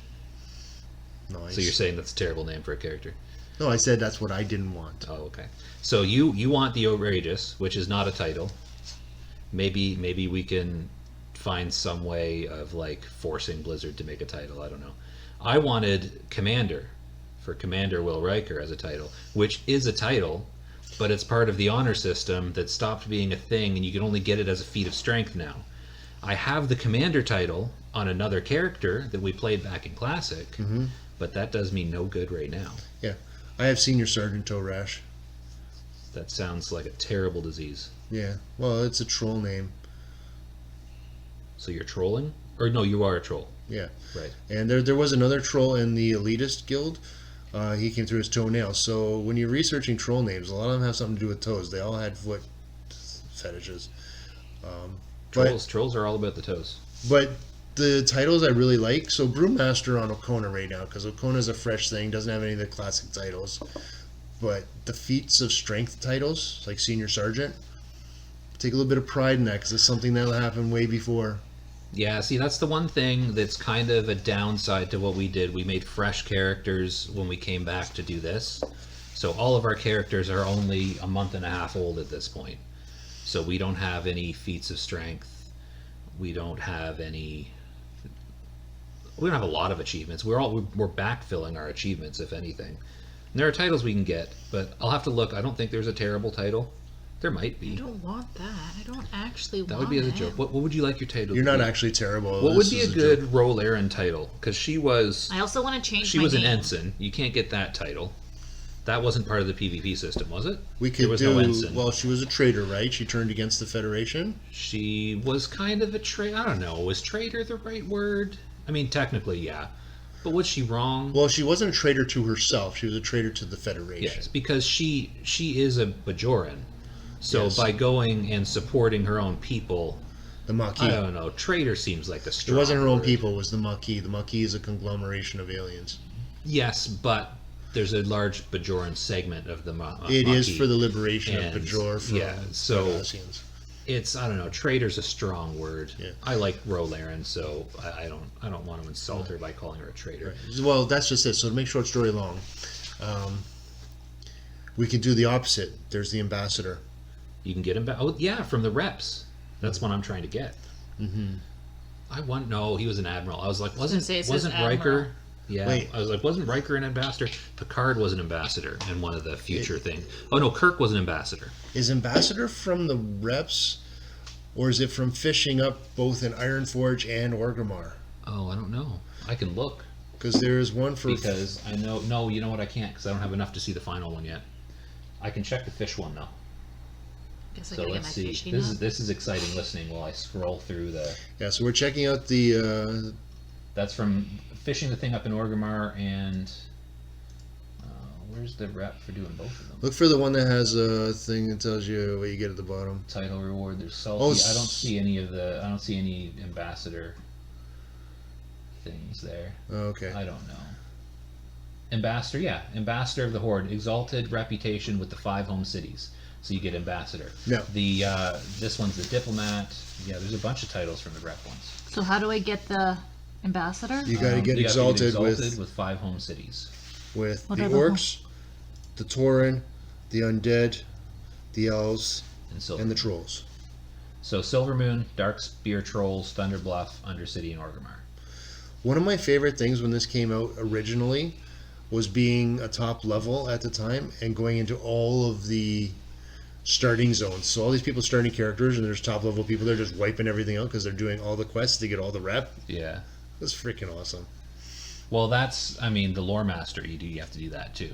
Nice. So you're saying that's a terrible name for a character? No, I said that's what I didn't want. Oh, okay. So you want the outrageous, which is not a title. Maybe we can find some way of forcing Blizzard to make a title. I don't know. I wanted Commander for Commander Will Riker as a title, which is a title, but it's part of the honor system that stopped being a thing, and you can only get it as a feat of strength now. I have the Commander title on another character that we played back in Classic, but that does me no good right now. Yeah. I have Senior Sergeant Toe Rash. That sounds like a terrible disease. Yeah. Well, it's a troll name. So you're trolling? Or no, you are a troll. Yeah. Right. And there was another troll in the Elitist Guild. He came through his toenails. So when you're researching troll names, a lot of them have something to do with toes. They all had foot fetishes. Trolls are all about the toes. But the titles I really like. So Brewmaster on Okona right now, because Okona's a fresh thing, doesn't have any of the classic titles. But the feats of strength titles, like Senior Sergeant, take a little bit of pride in that because it's something that'll happen way before. Yeah, see, that's the one thing that's kind of a downside to what we did. We made fresh characters when we came back to do this. So all of our characters are only a month and a half old at this point. So we don't have any feats of strength. We don't have a lot of achievements. We're backfilling our achievements, if anything. And there are titles we can get, but I'll have to look. I don't think there's a terrible title. There might I be. don't want that. I don't actually That want would be as a it. joke. What would you like your title You're to not be? actually terrible. What would This be a is good joke. Roll Aaron title? Because she was I also want to change she my was an name. ensign. You can't get that title. That wasn't part of the PvP system, was it? We There could was do. no ensign. Well, she was a traitor, right? She turned against the Federation. She was kind of a traitor. I don't know. Was traitor the right word? I mean, technically, yeah. But was she wrong? Well, she wasn't a traitor to herself. She was a traitor to the Federation. Yes, because she is a Bajoran. So Yes. by going and supporting her own people, The Maquis. I don't know. Traitor seems like a It strong wasn't her own word. people. It was the Maquis. The Maquis is a conglomeration of aliens. Yes, but There's a large Bajoran segment of the It is Maquis. for the liberation And, of Bajor from so Cardassians. it's, I don't know, traitor's a strong word. Yeah. I like Rolaren, so I don't want to insult her by calling her a traitor. Right. Well, that's just it. So to make short story long, we could do the opposite. There's the ambassador. You can get him back. Oh yeah, from the reps. That's what I'm trying to get. Mm-hmm. No, he was an admiral. I was like, wasn't say it says Riker? admiral. Yeah, Wait. I was like, wasn't Riker an ambassador? Picard was an ambassador in one of the future thing. Oh no, Kirk was an ambassador. Is ambassador from the reps, or is it from fishing up both in Ironforge and Orgrimmar? Oh, I don't know. I can look Because there is one for because I know. No, you know what? I can't because I don't have enough to see the final one yet. I can check the fish one though. Guess I So gotta get let's my see. fishing This is exciting listening while I scroll through the. Yeah, so we're checking out the That's from fishing the thing up in Orgrimmar and. Where's the rep for doing both of them? look for the one that has a thing that tells you what you get at the bottom. Title reward. There's salty. Oh, I don't see any of the. I don't see any ambassador things there. Oh, okay. I don't know. Ambassador, yeah, ambassador of the Horde, exalted reputation with the 5 home cities. So you get ambassador. No. The this one's the diplomat. Yeah, there's a bunch of titles from the rep ones. So how do I get the ambassador? You got to get You have to exalted with with 5 home cities. the What are the orcs, the Tauren, the undead, the elves, And Silver. and the trolls. So Silvermoon, Darkspear Trolls, Thunderbluff, Undercity, and Orgrimmar. One of my favorite things when this came out originally was being a top level at the time and going into all of the starting zones. So all these people starting characters, and there's top level people. They're just wiping everything out because they're doing all the quests to get all the rep. Yeah. That's freaking awesome. Well, that's, I mean, the lore master. You have to do that too.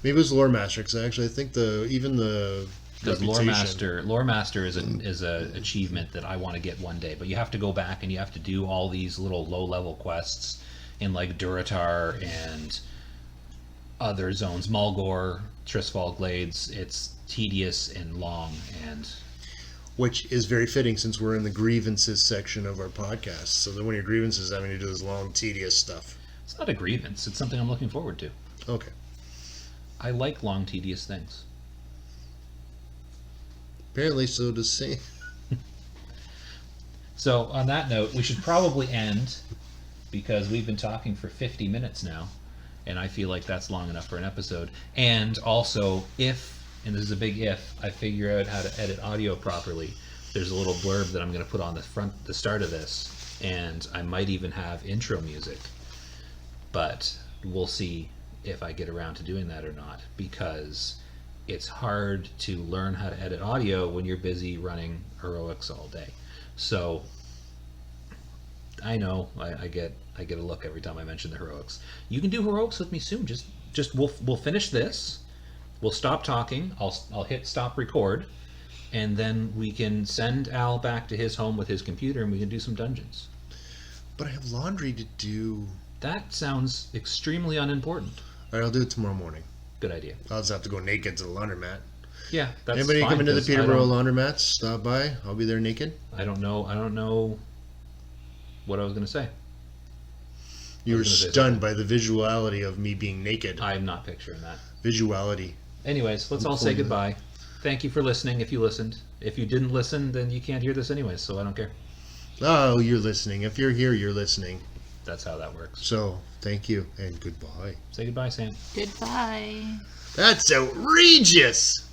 Maybe it was lore master because actually I think even the Because reputation- lore master is a achievement that I want to get one day. But you have to go back and you have to do all these little low level quests in like Duratar and other zones, Mulgore, Trisfall Glades. It's tedious and long, and which is very fitting since we're in the grievances section of our podcast. So then one of your grievances is having to do this long, tedious stuff. it's not a grievance. It's something I'm looking forward to. Okay. I like long, tedious things. Apparently, so does Sam. So on that note, we should probably end because we've been talking for 50 minutes now, and I feel like that's long enough for an episode. And also, if, and this is a big if, I figure out how to edit audio properly, there's a little blurb that I'm going to put on the start of this, and I might even have intro music. But we'll see if I get around to doing that or not, because it's hard to learn how to edit audio when you're busy running heroics all day. So I know I get a look every time I mention the heroics. You can do heroics with me soon. Just we'll finish this. We'll stop talking. I'll hit stop record, and then we can send Al back to his home with his computer, and we can do some dungeons. But I have laundry to do. That sounds extremely unimportant. All right, I'll do it tomorrow morning. Good idea. I'll just have to go naked to the laundromat. Yeah, that's Anybody fine, come into the 'cause Peterborough laundromats? Stop by. I'll be there naked. I don't know what I was going to say. You were gonna say stunned by the visuality of me being naked. I'm not picturing that. Visuality. Anyways, let's all say goodbye. Thank you for listening if you listened. If you didn't listen, then you can't hear this anyways, so I don't care. Oh, you're listening. If you're here, you're listening. That's how that works. So, thank you and goodbye. Say goodbye, Sam. Goodbye. That's outrageous!